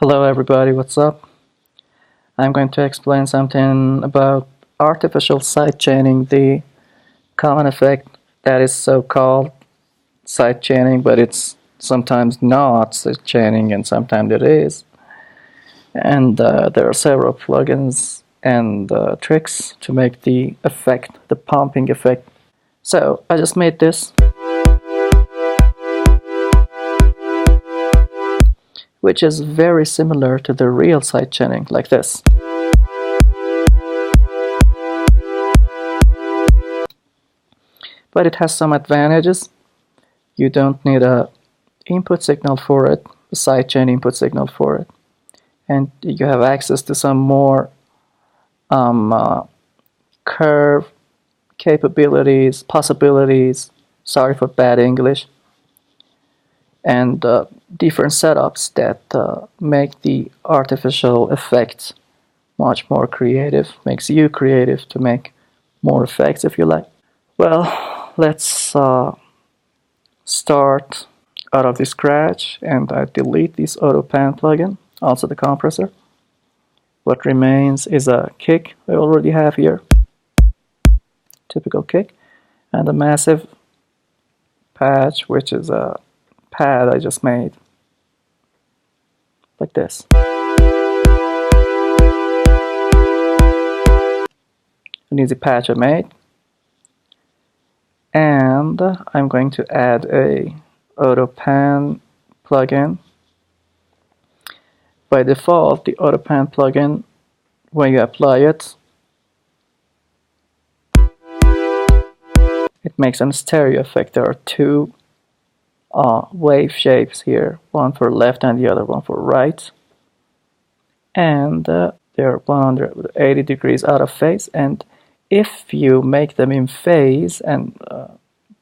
Hello everybody, what's up? I'm going to explain something about artificial sidechaining, the common effect that is so-called sidechaining, but it's sometimes not sidechaining and sometimes it is. And there are several plugins and tricks to make the effect, the pumping effect. So I just made this, which is very similar to the real sidechaining, like this. But it has some advantages. You don't need a input signal for it, a sidechain input signal for it. And you have access to some more curve capabilities, possibilities, sorry for bad English, and different setups that make the artificial effects much more creative, makes you creative to make more effects if you like. Well, let's start out of the scratch, and I delete this Autopan plugin, also the compressor. What remains is a kick I already have here, typical kick, and a massive patch, which is a pad I just made, like this. An easy patch I made. And I'm going to add a Autopan plugin. By default, the Autopan plugin, when you apply it, it makes a stereo effect. There are two wave shapes here, one for left and the other one for right. And they're 180 degrees out of phase, and if you make them in phase and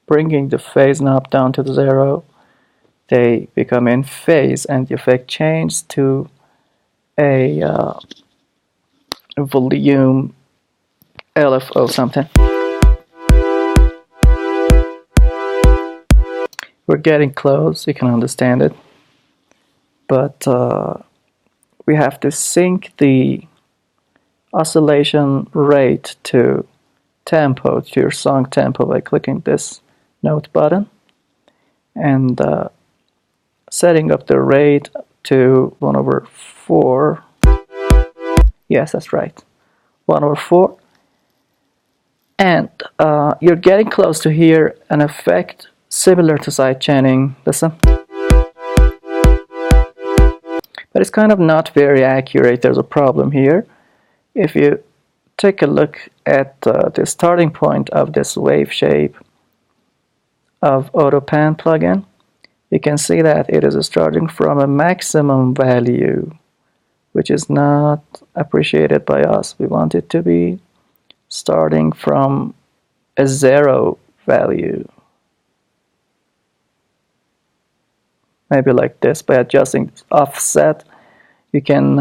bringing the phase knob down to 0, they become in phase and the effect changes to a volume LFO something. We're getting close, you can understand it, but we have to sync the oscillation rate to tempo, to your song tempo, by clicking this note button and setting up the rate to 1/4. Yes, that's right, 1/4. And you're getting close to hear an effect similar to sidechaining. Listen. But it's kind of not very accurate. There's a problem here. If you take a look at the starting point of this wave shape of Autopan plugin, you can see that it is starting from a maximum value, which is not appreciated by us. We want it to be starting from a 0 value. Maybe like this. By adjusting offset, you can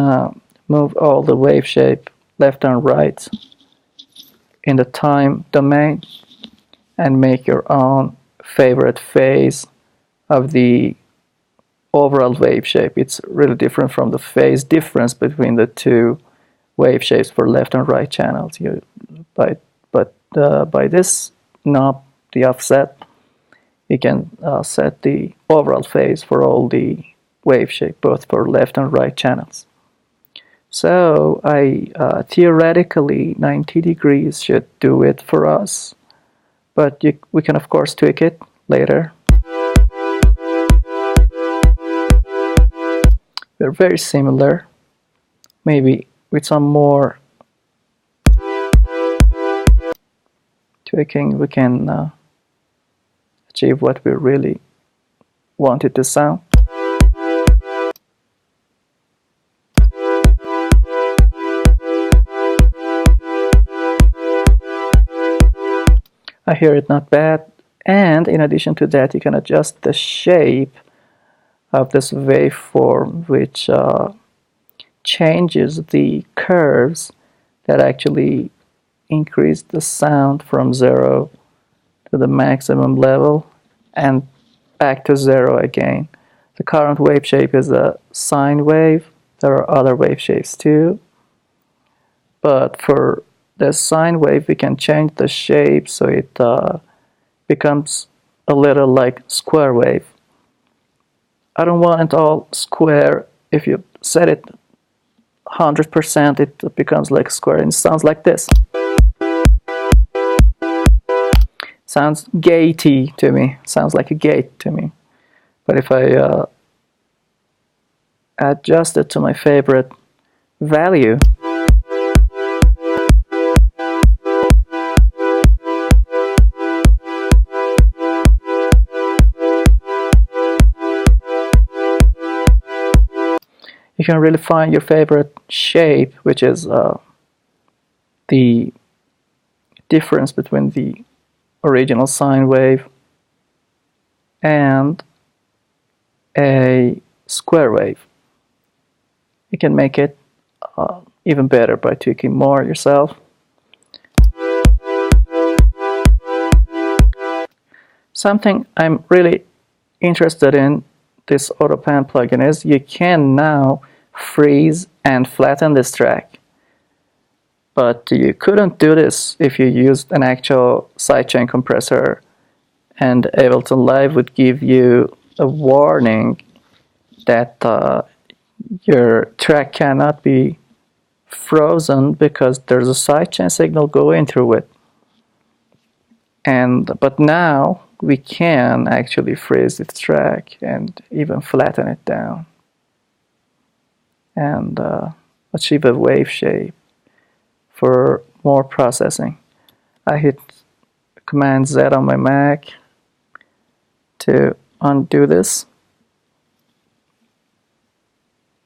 move all the wave shape left and right in the time domain and make your own favorite phase of the overall wave shape. It's really different from the phase difference between the two wave shapes for left and right channels. By this knob, the offset, you can set the overall phase for all the wave shape, both for left and right channels. So theoretically 90 degrees should do it for us, but we can of course tweak it later. They're very similar, maybe with some more tweaking we can achieve what we really want it to sound. I hear it not bad, and in addition to that you can adjust the shape of this waveform, which changes the curves that actually increase the sound from 0 to the maximum level and back to 0 again. The current wave shape is a sine wave, There are other wave shapes too, but for the sine wave we can change the shape so it becomes a little like square wave. I don't want it all square. If you set it 100%, it becomes like square, and it sounds like this. Sounds gatey to me. Sounds like a gate to me. But if I adjust it to my favorite value, you can really find your favorite shape, which is the difference between the original sine wave and a square wave. You can make it even better by tweaking more yourself. Something I'm really interested in this Autopan plugin is you can now freeze and flatten this track. But you couldn't do this if you used an actual sidechain compressor, and Ableton Live would give you a warning that your track cannot be frozen because there's a sidechain signal going through it. But now we can actually freeze this track and even flatten it down and achieve a wave shape for more processing. I hit Command Z on my Mac to undo this.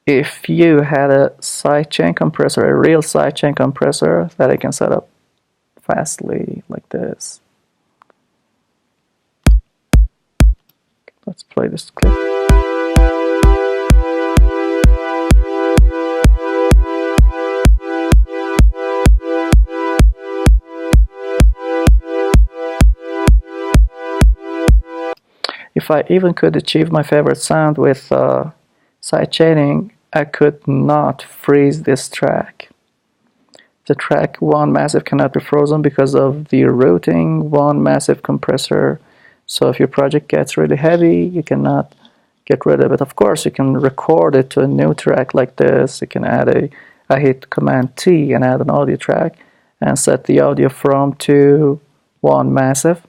If you had a sidechain compressor, a real sidechain compressor that I can set up fastly like this. Let's play this clip. If I even could achieve my favorite sound with sidechaining, I could not freeze this track. The track 1 massive cannot be frozen because of the routing 1 massive compressor. So if your project gets really heavy, you cannot get rid of it. Of course, you can record it to a new track like this. You can add I hit Command T and add an audio track and set the audio from to 1 massive.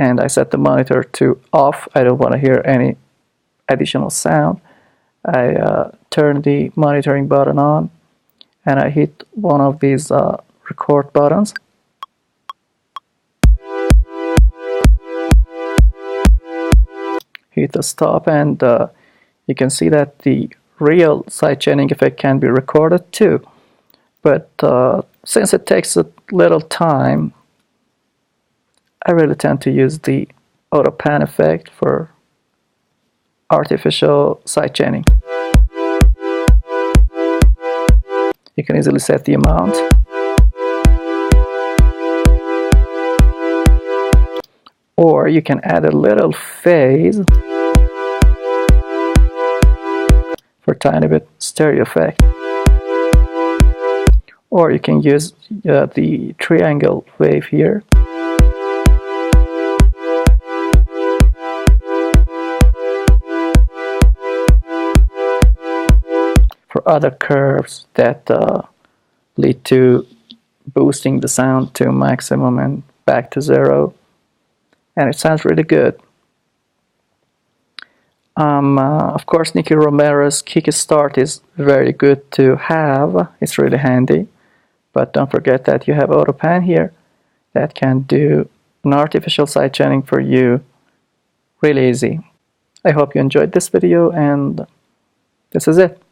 And I set the monitor to off. I don't want to hear any additional sound. I turn the monitoring button on and I hit one of these record buttons. Hit the stop, and you can see that the real sidechaining effect can be recorded too. But since it takes a little time, I really tend to use the Autopan effect for artificial sidechaining. You can easily set the amount. Or you can add a little phase for a tiny bit stereo effect. Or you can use the triangle wave here. For other curves that lead to boosting the sound to maximum and back to 0. And it sounds really good. Of course, Nicky Romero's Kickstart is very good to have. It's really handy. But don't forget that you have Autopan here that can do an artificial sidechaining for you really easy. I hope you enjoyed this video, and this is it.